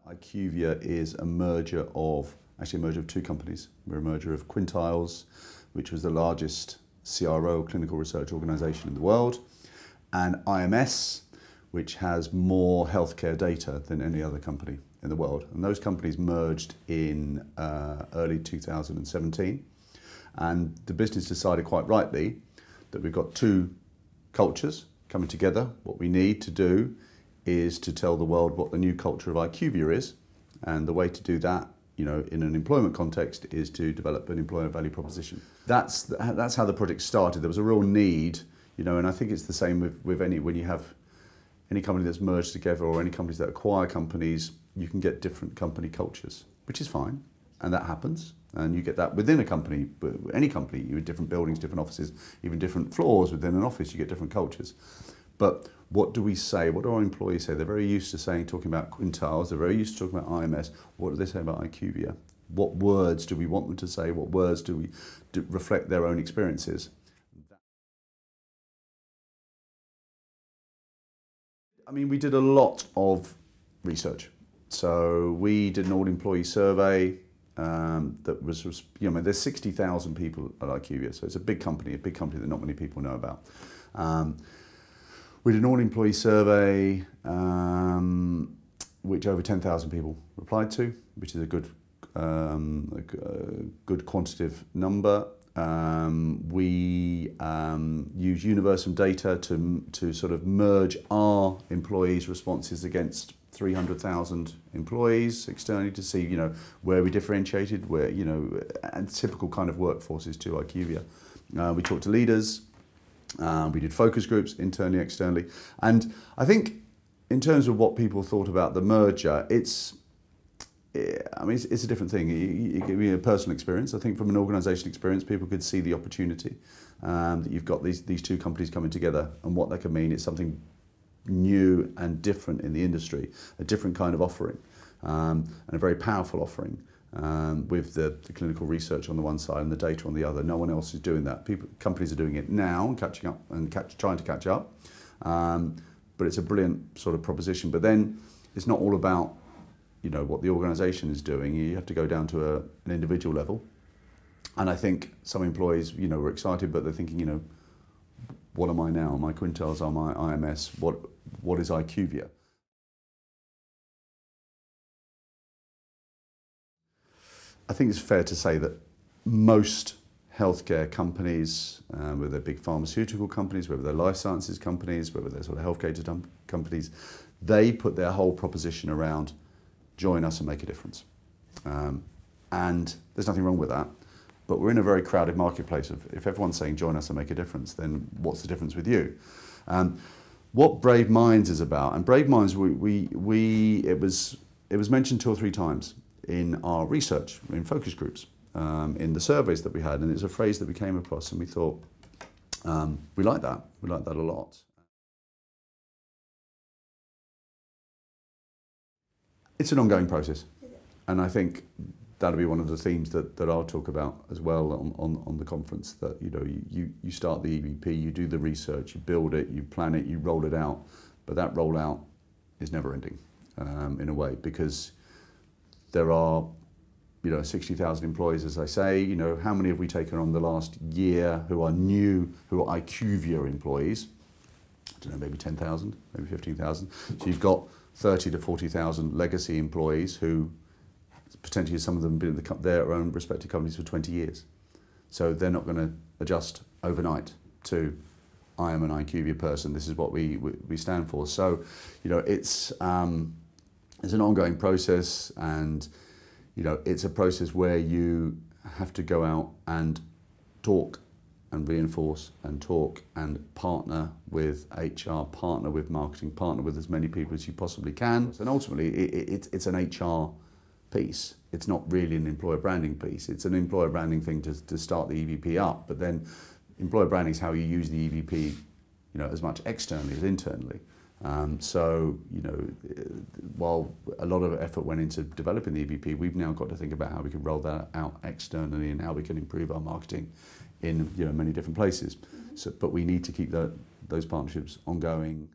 IQVIA is actually a merger of two companies. We're a merger of Quintiles, which was the largest CRO, clinical research organisation in the world, and IMS, which has more healthcare data than any other company in the world. And those companies merged in early 2017. And the business decided quite rightly that we've got two cultures coming together. What we need to do is to tell the world what the new culture of IQVIA is. And the way to do that, in an employment context, is to develop an employer value proposition. That's how the project started. There was a real need, and I think it's the same with when you have any company that's merged together or any companies that acquire companies, you can get different company cultures, which is fine, and that happens. And you get that within a company, but any company, you have different buildings, different offices, even different floors within an office, you get different cultures. But what do we say? What do our employees say? They're very used to talking about Quintiles, they're very used to talking about IMS. What do they say about IQVIA? What words do we want them to say? What words do reflect their own experiences? We did a lot of research. So we did an all-employee survey that was, there's 60,000 people at IQVIA, so it's a big company that not many people know about. We did an all-employee survey, which over 10,000 people replied to, which is a good quantitative number. We use Universum data to sort of merge our employees' responses against 300,000 employees externally to see, where we differentiated, where, and typical kind of workforces to IQVIA. We talked to leaders, we did focus groups internally, externally. And I think in terms of what people thought about the merger, it's a different thing. You give me a personal experience. I think from an organisation experience, people could see the opportunity that you've got these two companies coming together and what that could mean. It's something new and different in the industry, a different kind of offering, and a very powerful offering with the clinical research on the one side and the data on the other. No one else is doing that. Companies are doing it now and catching up and trying to catch up, but it's a brilliant sort of proposition. But then it's not all about what the organisation is doing. You have to go down to an individual level. And I think some employees, were excited, but they're thinking, what am I now? Am I Quintiles? Am I IMS? What is IQVIA? I think it's fair to say that most healthcare companies, whether they're big pharmaceutical companies, whether they're life sciences companies, whether they're sort of healthcare companies, they put their whole proposition around join us and make a difference. And there's nothing wrong with that. But we're in a very crowded marketplace. If everyone's saying join us and make a difference, then what's the difference with you? What Brave Minds is about, and Brave Minds, it was mentioned 2 or 3 times in our research, in focus groups, in the surveys that we had, and it's a phrase that we came across, and we thought, we like that a lot. It's an ongoing process, and I think that'll be one of the themes that I'll talk about as well on the conference, that you start the EVP, you do the research, you build it, you plan it, you roll it out, but that rollout is never ending in a way, because there are 60,000 employees, as I say. How many have we taken on the last year who are new, who are IQVIA employees? I don't know, maybe 10,000, maybe 15,000. So you've got 30 to 40,000 legacy employees who potentially, some of them have been in their own respective companies for 20 years. So they're not going to adjust overnight to, I am an IQVIA person, this is what we stand for. So, it's an ongoing process, and, it's a process where you have to go out and talk and reinforce and talk and partner with HR, partner with marketing, partner with as many people as you possibly can. And ultimately, it's an HR piece. It's not really an employer branding piece. It's an employer branding thing to start the EVP up, but then employer branding is how you use the EVP, as much externally as internally. While a lot of effort went into developing the EVP, we've now got to think about how we can roll that out externally and how we can improve our marketing in many different places. But we need to keep those partnerships ongoing.